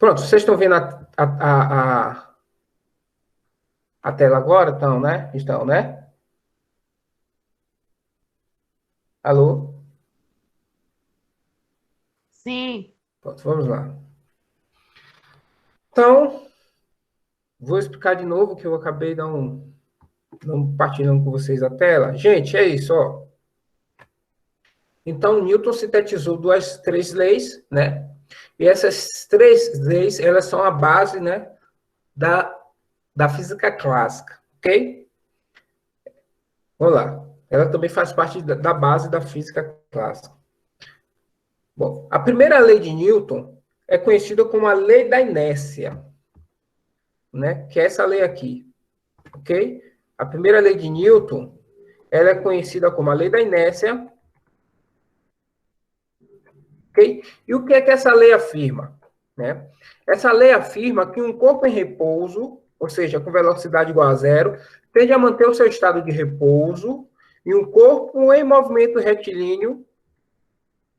Pronto, vocês estão vendo a tela agora? Estão, né? Estão, né? Alô? Sim, Pronto, vamos lá. Então, vou explicar de novo que eu acabei não compartilhando com vocês a tela. Gente, é isso, ó. Então, Newton sintetizou três leis, né? E essas três leis, elas são a base, né, da, da física clássica, ok? Vamos lá. Ela também faz parte da base da física clássica. Bom, a primeira lei de Newton é conhecida como a lei da inércia, né? Que é essa lei aqui, ok? A primeira lei de Newton, ela é conhecida como a lei da inércia, ok? E o que é que essa lei afirma, né? Essa lei afirma que um corpo em repouso, ou seja, com velocidade igual a zero, tende a manter o seu estado de repouso, e um corpo em movimento retilíneo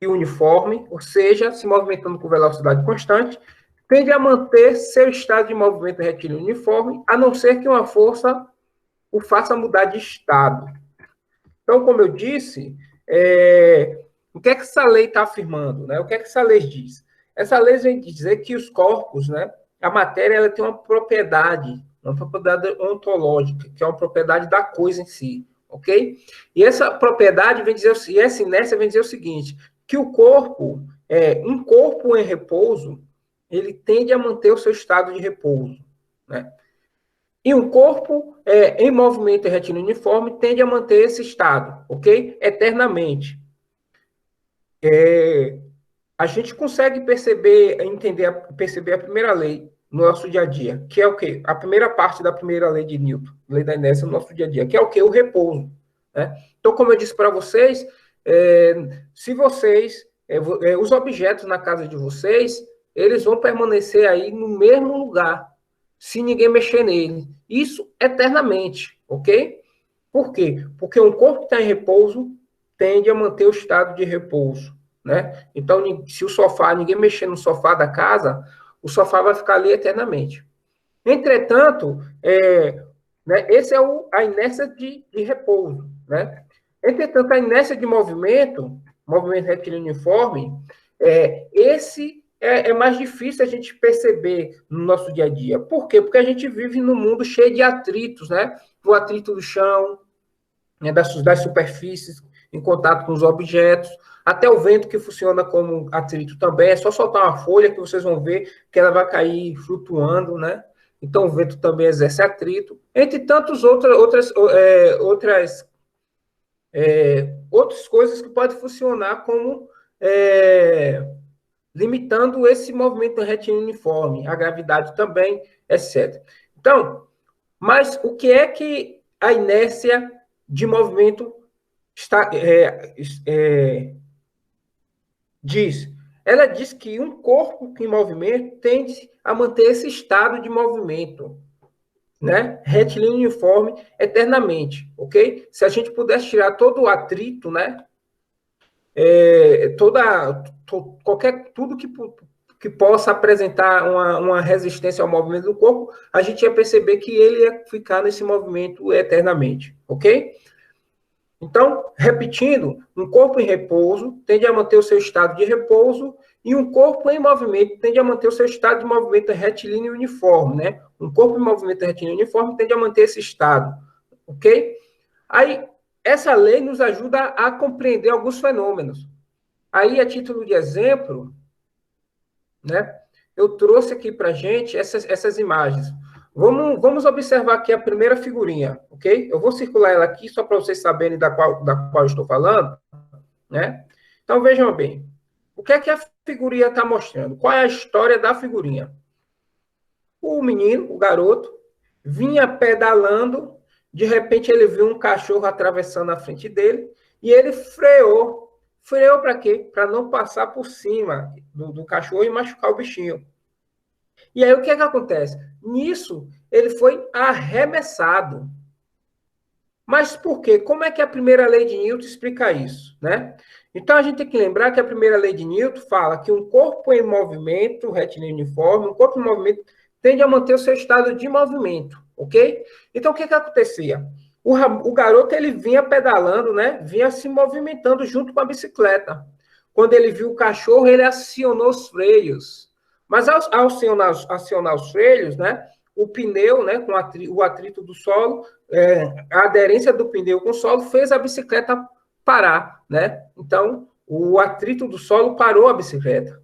e uniforme, ou seja, se movimentando com velocidade constante, tende a manter seu estado de movimento retilíneo uniforme, a não ser que uma força o faça mudar de estado. Então, como eu disse, o que é que essa lei está afirmando? Né? O que é que essa lei diz? Essa lei vem dizer que os corpos, né, a matéria, ela tem uma propriedade ontológica, que é uma propriedade da coisa em si, ok? E essa propriedade vem dizer, e essa inércia vem dizer o seguinte, que o corpo, um corpo em repouso, ele tende a manter o seu estado de repouso, né? E um corpo em movimento retilíneo uniforme tende a manter esse estado, ok? Eternamente. A gente consegue perceber, perceber a primeira lei no nosso dia a dia, que é o quê? A primeira parte da primeira lei de Newton, lei da inércia no nosso dia a dia, que é o quê? O repouso. Né? Então, como eu disse para vocês, se vocês, os objetos na casa de vocês, eles vão permanecer aí no mesmo lugar, se ninguém mexer nele. Isso eternamente, ok? Por quê? Porque um corpo que está em repouso tende a manter o estado de repouso, né? Então, se o sofá, ninguém mexer no sofá da casa, o sofá vai ficar ali eternamente. Entretanto, né, esse é a inércia de repouso, né? Entretanto, a inércia de movimento retilíneo uniforme, esse é mais difícil a gente perceber no nosso dia a dia. Por quê? Porque a gente vive num mundo cheio de atritos, né? O atrito do chão, né, das superfícies em contato com os objetos, até o vento que funciona como atrito também, é só soltar uma folha que vocês vão ver que ela vai cair flutuando, né? Então o vento também exerce atrito, entre tantas outras coisas que podem funcionar como limitando esse movimento retilíneo uniforme, a gravidade também, etc. Então, mas o que é que a inércia de movimento está, diz? Ela diz que um corpo em movimento tende a manter esse estado de movimento, né? Retilíneo uniforme eternamente, ok? Se a gente pudesse tirar todo o atrito, né? Tudo que possa apresentar uma resistência ao movimento do corpo, a gente ia perceber que ele ia ficar nesse movimento eternamente, ok? Então, repetindo, um corpo em repouso tende a manter o seu estado de repouso e um corpo em movimento tende a manter o seu estado de movimento retilíneo uniforme, né? Um corpo em movimento retilíneo uniforme tende a manter esse estado, ok? Aí, essa lei nos ajuda a compreender alguns fenômenos. Aí, a título de exemplo, né, eu trouxe aqui para a gente essas imagens. Vamos observar aqui a primeira figurinha, ok? Eu vou circular ela aqui só para vocês saberem da qual eu estou falando, né? Então, vejam bem. O que é que a figurinha está mostrando? Qual é a história da figurinha? O menino, o garoto, vinha pedalando, de repente ele viu um cachorro atravessando a frente dele e ele freou. Freou para quê? Para não passar por cima do cachorro e machucar o bichinho. E aí o que é que acontece? Nisso, ele foi arremessado. Mas por quê? Como é que a primeira lei de Newton explica isso, né? Então, a gente tem que lembrar que a primeira lei de Newton fala que um corpo em movimento, retilíneo uniforme, um corpo em movimento tende a manter o seu estado de movimento, ok? Então, o que que acontecia? O garoto, ele vinha pedalando, né? Vinha se movimentando junto com a bicicleta. Quando ele viu o cachorro, ele acionou os freios. Mas ao acionar os freios, né? O pneu, né? Com o atrito do solo, a aderência do pneu com o solo fez a bicicleta parar, né? Então, o atrito do solo parou a bicicleta.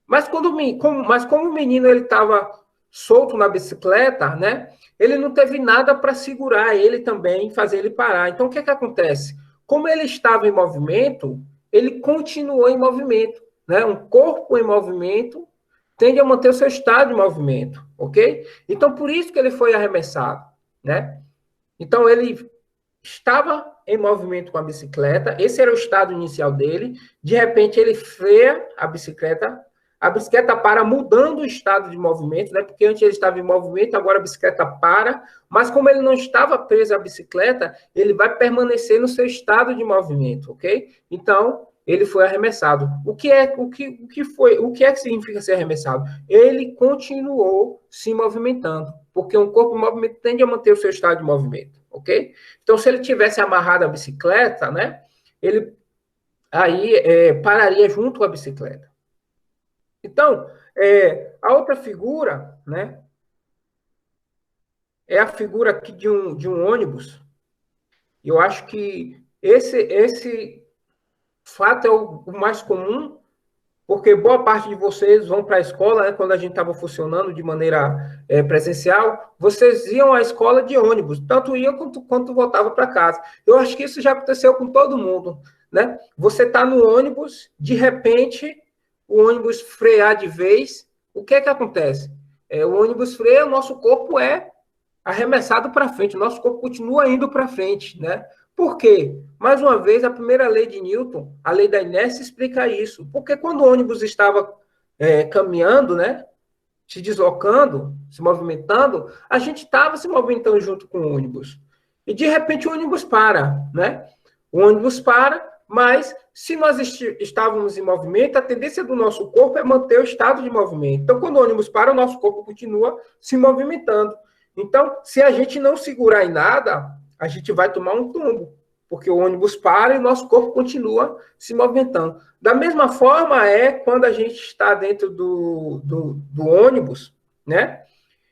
Mas como o menino ele estava solto na bicicleta, né? Ele não teve nada para segurar ele também, fazer ele parar. Então, o que é que acontece? Como ele estava em movimento, ele continuou em movimento, né? Um corpo em movimento tende a manter o seu estado de movimento, ok? Então, por isso que ele foi arremessado, né? Então, ele estava em movimento com a bicicleta, esse era o estado inicial dele, de repente ele freia a bicicleta para, mudando o estado de movimento, né? Porque antes ele estava em movimento, agora a bicicleta para, mas como ele não estava preso à bicicleta, ele vai permanecer no seu estado de movimento, ok? Então, ele foi arremessado. O que é que significa ser arremessado? Ele continuou se movimentando, porque um corpo em movimento tende a manter o seu estado de movimento, ok? Então, se ele tivesse amarrado a bicicleta, né, ele aí pararia junto com a bicicleta. Então, a outra figura, né, é a figura aqui de um ônibus. Eu acho que esse fato é o mais comum, porque boa parte de vocês vão para a escola, né, quando a gente estava funcionando de maneira presencial, vocês iam à escola de ônibus, tanto iam quanto voltavam para casa. Eu acho que isso já aconteceu com todo mundo, né? Você está no ônibus, de repente, o ônibus frear de vez, o que é que acontece? O ônibus freia, o nosso corpo é arremessado para frente, o nosso corpo continua indo para frente, né? Por quê? Mais uma vez, a primeira lei de Newton, a lei da inércia, explica isso. Porque quando o ônibus estava caminhando, né, se deslocando, se movimentando, a gente estava se movimentando junto com o ônibus. E de repente o ônibus para, né? O ônibus para, mas se nós estávamos em movimento, a tendência do nosso corpo é manter o estado de movimento. Então, quando o ônibus para, o nosso corpo continua se movimentando. Então, se a gente não segurar em nada, a gente vai tomar um tombo, porque o ônibus para e o nosso corpo continua se movimentando. Da mesma forma é quando a gente está dentro do ônibus, né?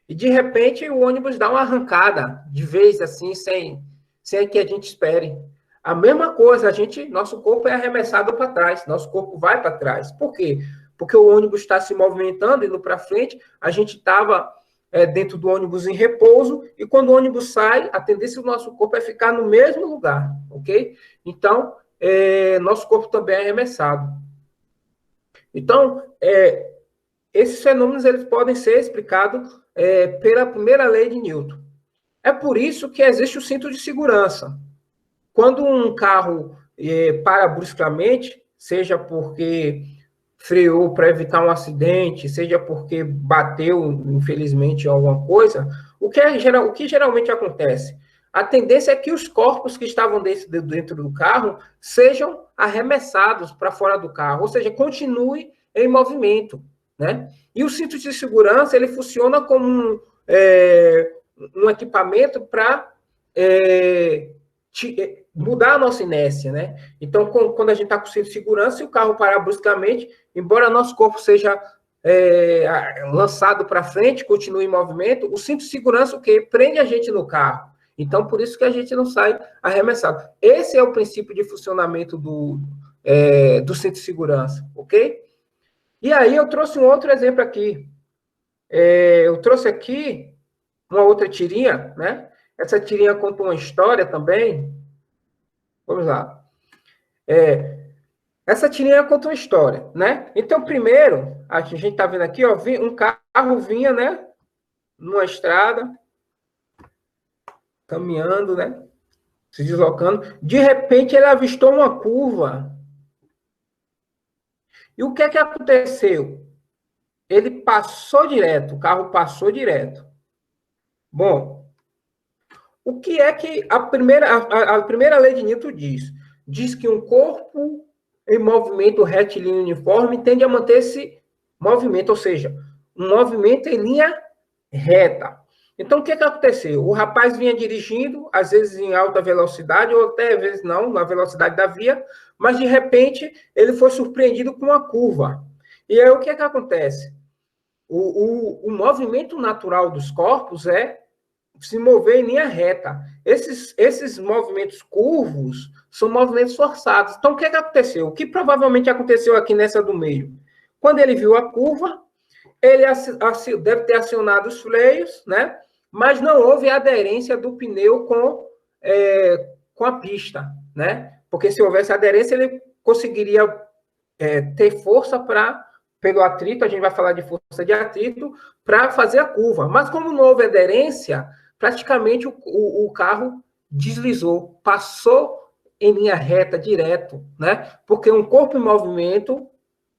E de repente o ônibus dá uma arrancada, de vez assim, sem que a gente espere. A mesma coisa, nosso corpo é arremessado para trás, nosso corpo vai para trás. Por quê? Porque o ônibus está se movimentando, indo para frente, a gente estava dentro do ônibus em repouso, e quando o ônibus sai, a tendência do nosso corpo é ficar no mesmo lugar, ok? Então, nosso corpo também é arremessado. Então, esses fenômenos eles podem ser explicados pela primeira lei de Newton. É por isso que existe o cinto de segurança. Quando um carro para bruscamente, seja porque freou para evitar um acidente, seja porque bateu, infelizmente, em alguma coisa, o que geralmente acontece? A tendência é que os corpos que estavam dentro do carro sejam arremessados para fora do carro, ou seja, continue em movimento, né? E o cinto de segurança, ele funciona como um equipamento para mudar a nossa inércia, né? Então, quando a gente está com o cinto de segurança e o carro parar bruscamente, embora nosso corpo seja lançado para frente, continue em movimento, o cinto de segurança o quê? Prende a gente no carro. Então, por isso que a gente não sai arremessado. Esse é o princípio de funcionamento do cinto de segurança, ok? E aí eu trouxe um outro exemplo aqui. Eu trouxe aqui uma outra tirinha, né? Essa tirinha conta uma história também. Vamos lá. Essa tirinha conta uma história, né? Então, primeiro, a gente está vendo aqui, ó, um carro vinha, né? Numa estrada, caminhando, né? Se deslocando. De repente, ele avistou uma curva. E o que é que aconteceu? Ele passou direto, o carro passou direto. Bom, O que é que a primeira lei de Newton diz? Diz que um corpo em movimento retilíneo uniforme tende a manter esse movimento, ou seja, um movimento em linha reta. Então, o que aconteceu? O rapaz vinha dirigindo, às vezes em alta velocidade, ou até às vezes não, na velocidade da via, mas de repente ele foi surpreendido com uma curva. E aí o que acontece? O movimento natural dos corpos é se mover em linha reta. Esses movimentos curvos são movimentos forçados. Então, o que aconteceu? O que provavelmente aconteceu aqui nessa do meio? Quando ele viu a curva, ele deve ter acionado os freios, né? Mas não houve aderência do pneu com a pista, né? Porque se houvesse aderência, ele conseguiria ter força pelo atrito, a gente vai falar de força de atrito, para fazer a curva. Mas como não houve aderência, praticamente o carro deslizou, passou em linha reta, direto, né? Porque um corpo em movimento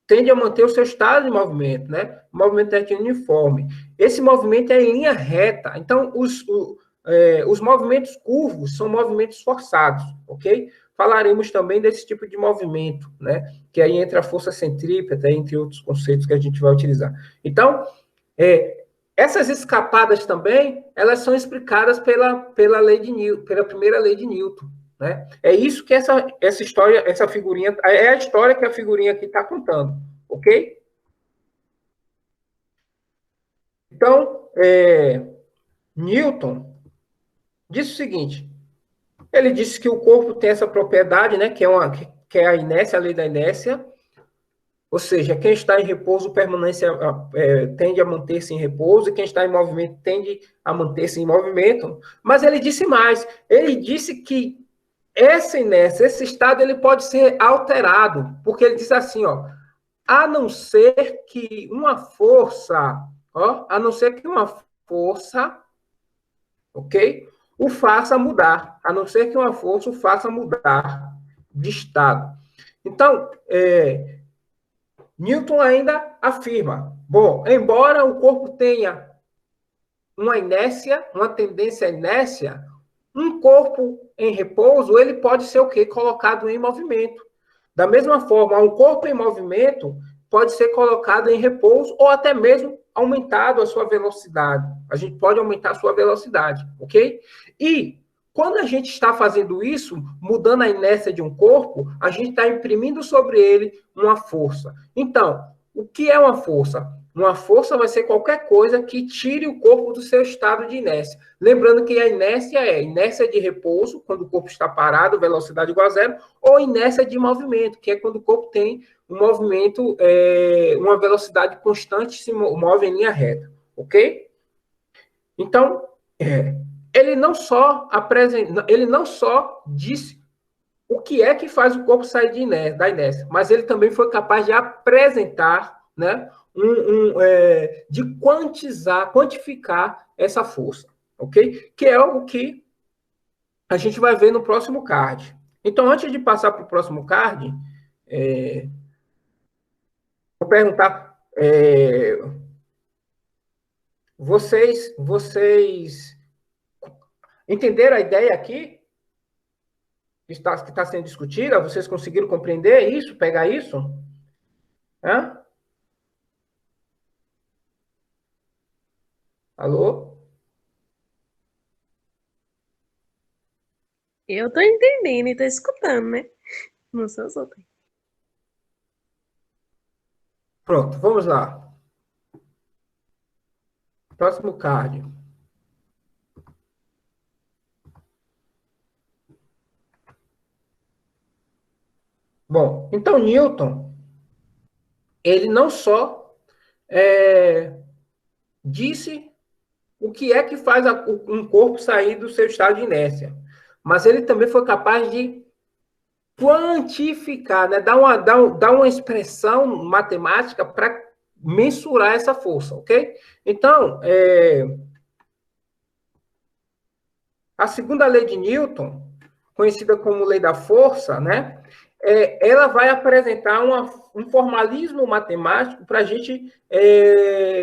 tende a manter o seu estado de movimento, né? O movimento é uniforme. Esse movimento é em linha reta. Então, os movimentos curvos são movimentos forçados, ok? Falaremos também desse tipo de movimento, né? Que aí entra a força centrípeta, entre outros conceitos que a gente vai utilizar. Então, essas escapadas também, elas são explicadas pela lei de Newton, pela primeira lei de Newton, né? É isso que essa história, essa figurinha, é a história que a figurinha aqui está contando, ok? Então, Newton disse o seguinte: ele disse que o corpo tem essa propriedade, né? Que é a inércia, a lei da inércia. Ou seja, quem está em repouso tende a manter-se em repouso, e quem está em movimento tende a manter-se em movimento. Mas ele disse mais: ele disse que essa inércia, esse estado, ele pode ser alterado, porque ele diz assim, ó, a não ser que uma força, ok, o faça mudar, a não ser que uma força o faça mudar de estado. Então, Newton ainda afirma, bom, embora o corpo tenha uma inércia, uma tendência à inércia, um corpo em repouso, ele pode ser o quê? Colocado em movimento. Da mesma forma, um corpo em movimento pode ser colocado em repouso ou até mesmo aumentado a sua velocidade. A gente pode aumentar a sua velocidade, ok? E quando a gente está fazendo isso, mudando a inércia de um corpo, a gente está imprimindo sobre ele uma força. Então, o que é uma força? Uma força vai ser qualquer coisa que tire o corpo do seu estado de inércia. Lembrando que a inércia é inércia de repouso, quando o corpo está parado, velocidade igual a zero, ou inércia de movimento, que é quando o corpo tem um movimento, uma velocidade constante, se move em linha reta, ok? Então, ele não só disse o que é que faz o corpo sair da inércia, mas ele também foi capaz de apresentar, né, de quantificar essa força, ok? Que é algo que a gente vai ver no próximo card. Então, antes de passar para o próximo card, vou perguntar, vocês entenderam a ideia aqui que está sendo discutida? Vocês conseguiram compreender isso, pegar isso? Hã? Alô? Eu tô entendendo e tô escutando, né? Não sou os outros. Pronto, vamos lá. Próximo card. Bom, então Newton, ele não só disse o que é que faz um corpo sair do seu estado de inércia, mas ele também foi capaz de quantificar, né? Dar uma expressão matemática para mensurar essa força, ok? Então, a segunda lei de Newton, conhecida como lei da força, né? Ela vai apresentar um formalismo matemático para a gente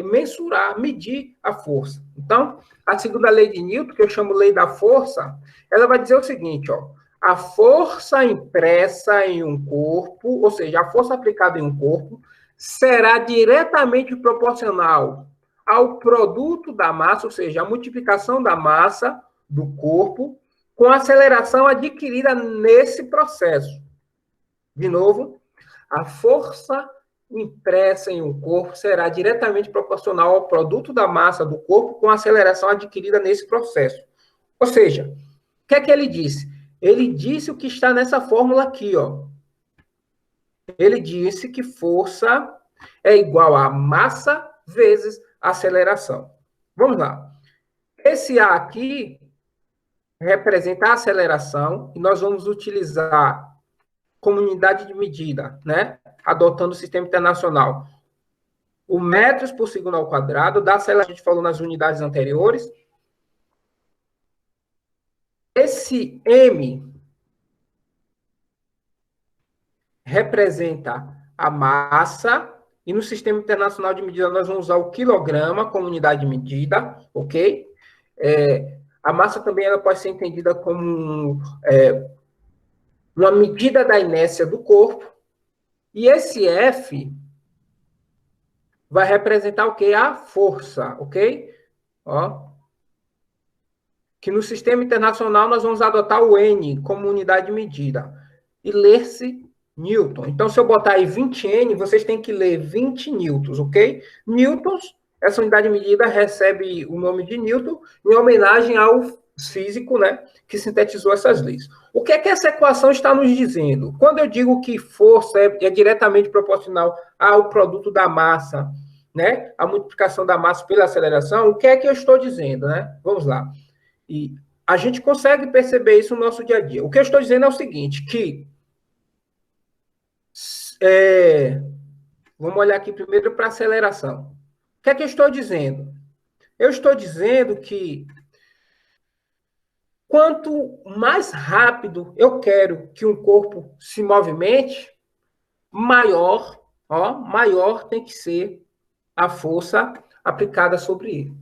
mensurar, medir a força. Então, a segunda lei de Newton, que eu chamo lei da força, ela vai dizer o seguinte, ó, a força impressa em um corpo, ou seja, a força aplicada em um corpo, será diretamente proporcional ao produto da massa, ou seja, a multiplicação da massa do corpo, com a aceleração adquirida nesse processo. De novo, a força impressa em um corpo será diretamente proporcional ao produto da massa do corpo com a aceleração adquirida nesse processo. Ou seja, o que é que ele disse? Ele disse o que está nessa fórmula aqui, ó. Ele disse que força é igual a massa vezes aceleração. Vamos lá. Esse A aqui representa a aceleração e nós vamos utilizar como unidade de medida, né? Adotando o sistema internacional. O metros por segundo ao quadrado, da aceleração a gente falou nas unidades anteriores. Esse M representa a massa, e no sistema internacional de medida nós vamos usar o quilograma como unidade de medida, ok? A massa também ela pode ser entendida como uma medida da inércia do corpo, e esse F vai representar o quê? A força, ok? Ó. Que no sistema internacional nós vamos adotar o N como unidade de medida. E ler-se Newton. Então, se eu botar aí 20N, vocês têm que ler 20 newtons, ok? Newtons, essa unidade de medida recebe o nome de Newton em homenagem ao físico, né, que sintetizou essas leis. O que é que essa equação está nos dizendo? Quando eu digo que força é diretamente proporcional ao produto da massa, né, a multiplicação da massa pela aceleração, o que é que eu estou dizendo, né? Vamos lá. E a gente consegue perceber isso no nosso dia a dia. O que eu estou dizendo é o seguinte, que vamos olhar aqui primeiro para a aceleração. O que é que eu estou dizendo? Eu estou dizendo que quanto mais rápido eu quero que um corpo se movimente, maior tem que ser a força aplicada sobre ele.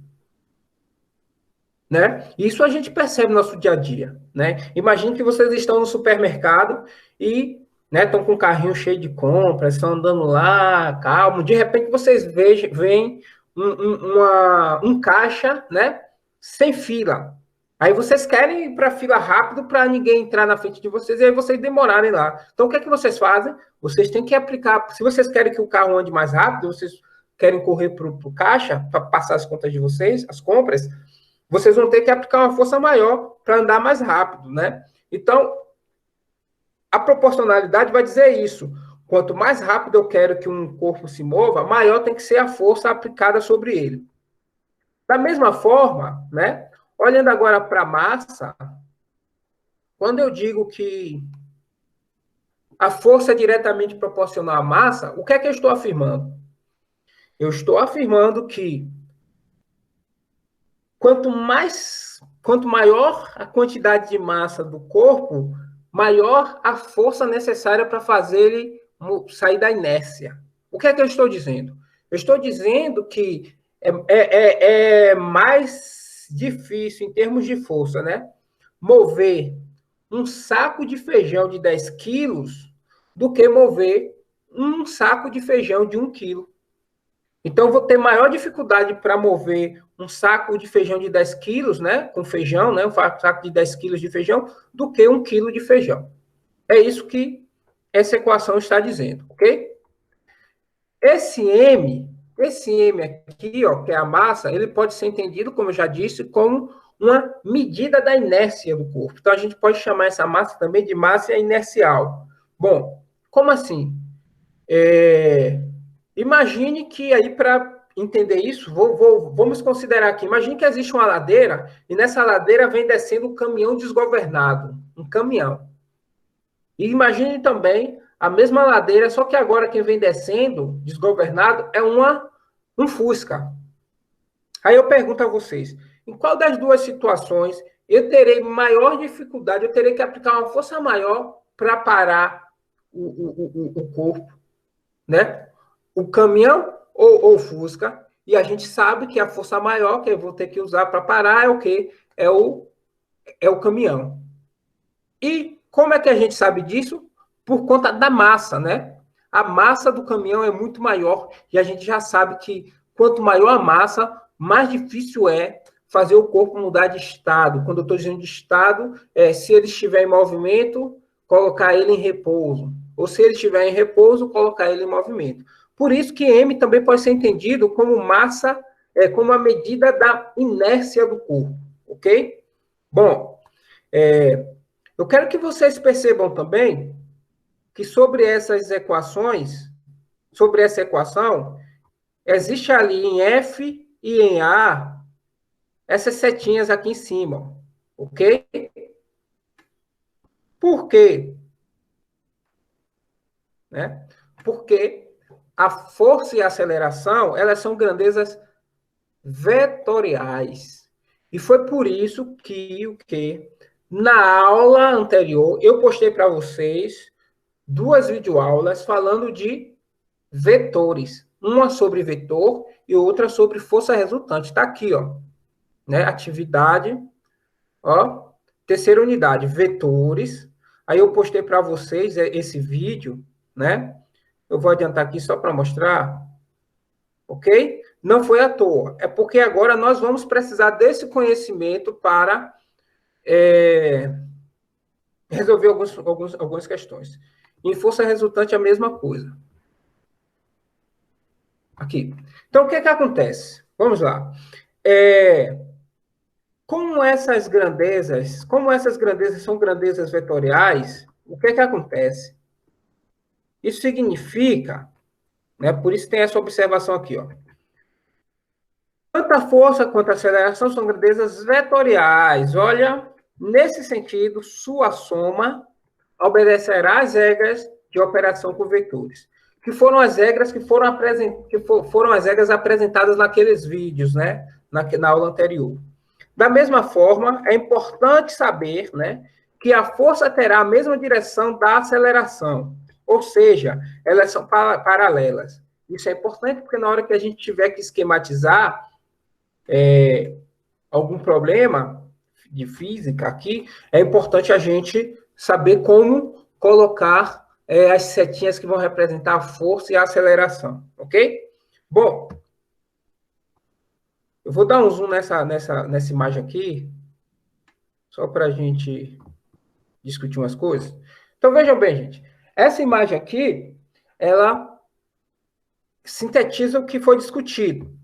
Né? Isso a gente percebe no nosso dia a dia. Né? Imagine que vocês estão no supermercado e estão com um carrinho cheio de compras, estão andando lá, calmo. De repente vocês veem um caixa, né, sem fila. Aí vocês querem ir para a fila rápido para ninguém entrar na frente de vocês e aí vocês demorarem lá. Então o que é que vocês fazem? Vocês têm que aplicar. Se vocês querem que o carro ande mais rápido, vocês querem correr para o caixa para passar as contas de vocês, as compras, vocês vão ter que aplicar uma força maior para andar mais rápido, né? Então, a proporcionalidade vai dizer isso. Quanto mais rápido eu quero que um corpo se mova, maior tem que ser a força aplicada sobre ele. Da mesma forma, né? Olhando agora para a massa, quando eu digo que a força é diretamente proporcional à massa, o que é que eu estou afirmando? Eu estou afirmando que quanto maior a quantidade de massa do corpo, maior a força necessária para fazer ele sair da inércia. O que é que eu estou dizendo? Eu estou dizendo que é mais difícil, em termos de força, né, mover um saco de feijão de 10 quilos do que mover um saco de feijão de 1 quilo. Então, eu vou ter maior dificuldade para mover um saco de feijão de 10 quilos, né, com feijão, né, um saco de 10 quilos de feijão, do que 1 quilo de feijão. É isso que essa equação está dizendo, ok? Esse M aqui, ó, que é a massa, ele pode ser entendido, como eu já disse, como uma medida da inércia do corpo. Então, a gente pode chamar essa massa também de massa inercial. Bom, como assim? Imagine que aí, para entender isso, vamos considerar aqui. Imagine que existe uma ladeira e nessa ladeira vem descendo um caminhão desgovernado. Um caminhão. E imagine também a mesma ladeira, só que agora quem vem descendo, desgovernado, é um Fusca. Aí eu pergunto a vocês, em qual das duas situações eu terei maior dificuldade, eu terei que aplicar uma força maior para parar o corpo, né? O caminhão ou o Fusca, e a gente sabe que a força maior que eu vou ter que usar para parar é o quê? É o caminhão. E como é que a gente sabe disso? Por conta da massa, né? A massa do caminhão é muito maior e a gente já sabe que quanto maior a massa, mais difícil é fazer o corpo mudar de estado. Quando eu estou dizendo de estado, se ele estiver em movimento, colocar ele em repouso. Ou se ele estiver em repouso, colocar ele em movimento. Por isso que M também pode ser entendido como massa, como a medida da inércia do corpo, ok? Bom, eu quero que vocês percebam também que sobre essas equações, sobre essa equação, existe ali em F e em A essas setinhas aqui em cima, ok? Por quê? Né? Porque a força e a aceleração, elas são grandezas vetoriais. E foi por isso que na aula anterior eu postei para vocês 2 videoaulas falando de vetores. Uma sobre vetor e outra sobre força resultante. Está aqui, ó. Né? Atividade, ó. Terceira unidade, vetores. Aí eu postei para vocês esse vídeo, né? Eu vou adiantar aqui só para mostrar, ok? Não foi à toa. É porque agora nós vamos precisar desse conhecimento para resolver algumas questões. Em força resultante, a mesma coisa. Aqui. Então, o que acontece? Vamos lá. Como essas grandezas são grandezas vetoriais, o que acontece? Isso significa, né, por isso tem essa observação aqui, ó. Tanto a força quanto a aceleração são grandezas vetoriais. Olha, nesse sentido, sua soma obedecerá às regras de operação com vetores, que foram as regras foram as regras apresentadas naqueles vídeos, né, na aula anterior. Da mesma forma, é importante saber, né, que a força terá a mesma direção da aceleração, ou seja, elas são paralelas. Isso é importante porque na hora que a gente tiver que esquematizar algum problema de física aqui, é importante a gente saber como colocar as setinhas que vão representar a força e a aceleração, ok? Bom, eu vou dar um zoom nessa imagem aqui, só para a gente discutir umas coisas. Então, vejam bem, gente. Essa imagem aqui, ela sintetiza o que foi discutido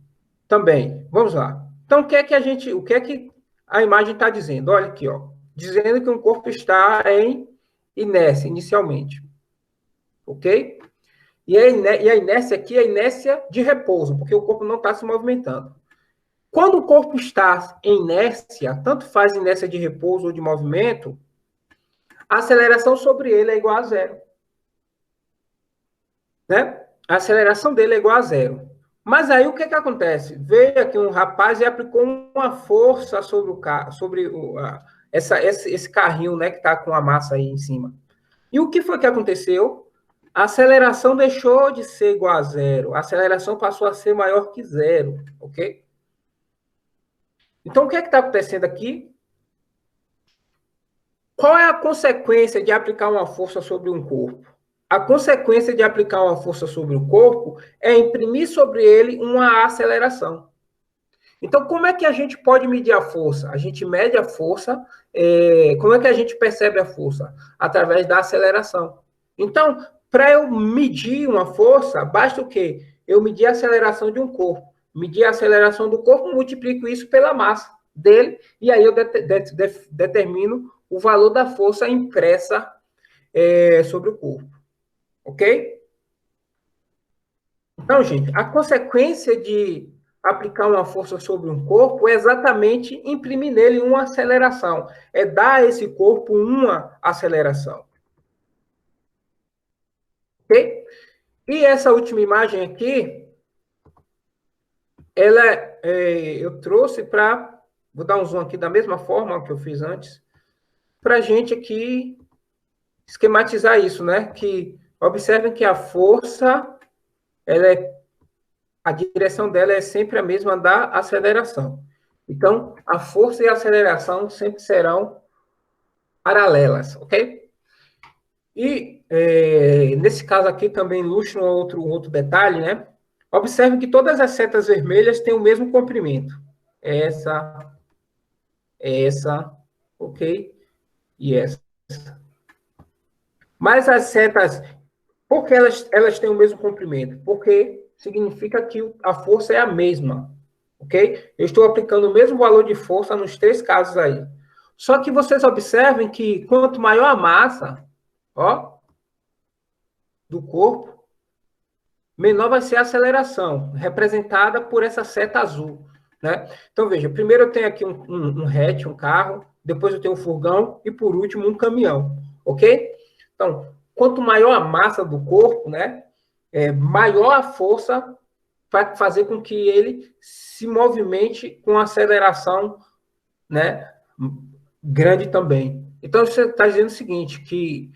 também. Vamos lá. Então, o que é que a imagem está dizendo? Olha aqui, ó. Dizendo que um corpo está em inércia, inicialmente. Ok? E a inércia aqui é a inércia de repouso, porque o corpo não está se movimentando. Quando o corpo está em inércia, tanto faz inércia de repouso ou de movimento, a aceleração sobre ele é igual a zero. Né? A aceleração dele é igual a zero. Mas aí o que acontece? Veio aqui um rapaz e aplicou uma força sobre o carro, esse carrinho, né, que está com a massa aí em cima. E o que foi que aconteceu? A aceleração deixou de ser igual a zero. A aceleração passou a ser maior que zero, ok? Então, o que está acontecendo aqui? Qual é a consequência de aplicar uma força sobre um corpo? A consequência de aplicar uma força sobre o corpo é imprimir sobre ele uma aceleração. Então, como é que a gente pode medir a força? A gente mede a força, como é que a gente percebe a força? Através da aceleração. Então, para eu medir uma força, basta o quê? Eu medir a aceleração de um corpo. Medir a aceleração do corpo, multiplico isso pela massa dele, e aí eu determino o valor da força impressa sobre o corpo. Ok? Então, gente, a consequência de aplicar uma força sobre um corpo é exatamente imprimir nele uma aceleração. É dar a esse corpo uma aceleração. Ok? E essa última imagem aqui, eu trouxe para... Vou dar um zoom aqui da mesma forma que eu fiz antes, para a gente aqui esquematizar isso, né? Que observem que a força a direção dela é sempre a mesma da aceleração. Então, a força e a aceleração sempre serão paralelas, ok? E, nesse caso aqui, também ilustra um outro detalhe, né? Observe que todas as setas vermelhas têm o mesmo comprimento. Essa, ok? E essa. Mas as setas, por que elas têm o mesmo comprimento? Porque significa que a força é a mesma, ok? Eu estou aplicando o mesmo valor de força nos 3 casos aí. Só que vocês observem que quanto maior a massa, ó, do corpo, menor vai ser a aceleração, representada por essa seta azul, né? Então, veja, primeiro eu tenho aqui um hatch, um carro, depois eu tenho um furgão e, por último, um caminhão, ok? Então, quanto maior a massa do corpo, né, maior a força para fazer com que ele se movimente com aceleração, né, grande também. Então, você está dizendo o seguinte, que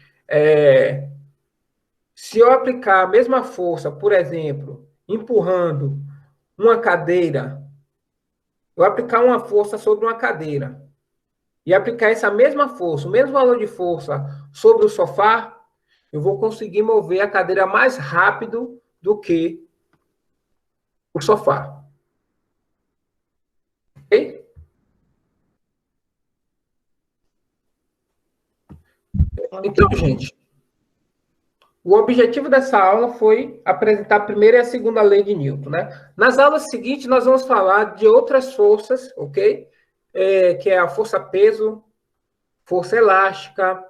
se eu aplicar a mesma força, por exemplo, empurrando uma cadeira, eu aplicar uma força sobre uma cadeira e aplicar essa mesma força, o mesmo valor de força sobre o sofá, eu vou conseguir mover a cadeira mais rápido do que o sofá. Ok? Então, gente, o objetivo dessa aula foi apresentar a primeira e a segunda lei de Newton, né? Nas aulas seguintes, nós vamos falar de outras forças, ok? Que é a força-peso, força elástica,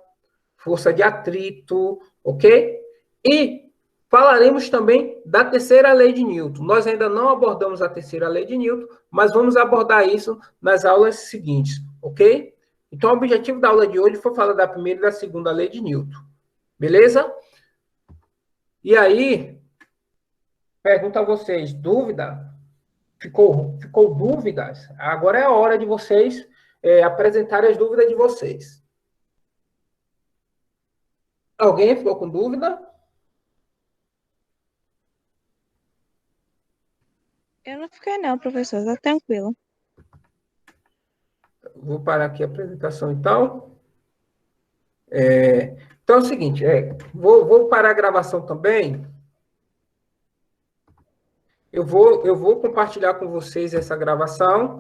força de atrito, ok? E falaremos também da terceira lei de Newton. Nós ainda não abordamos a terceira lei de Newton, mas vamos abordar isso nas aulas seguintes, ok? Então, o objetivo da aula de hoje foi falar da primeira e da segunda lei de Newton. Beleza? E aí, pergunto a vocês, dúvida? Ficou dúvidas? Agora é a hora de vocês apresentarem as dúvidas de vocês. Alguém ficou com dúvida? Eu não fiquei não, professor, tá tranquilo. Vou parar aqui a apresentação, então. Então é o seguinte, vou parar a gravação também. Eu vou compartilhar com vocês essa gravação.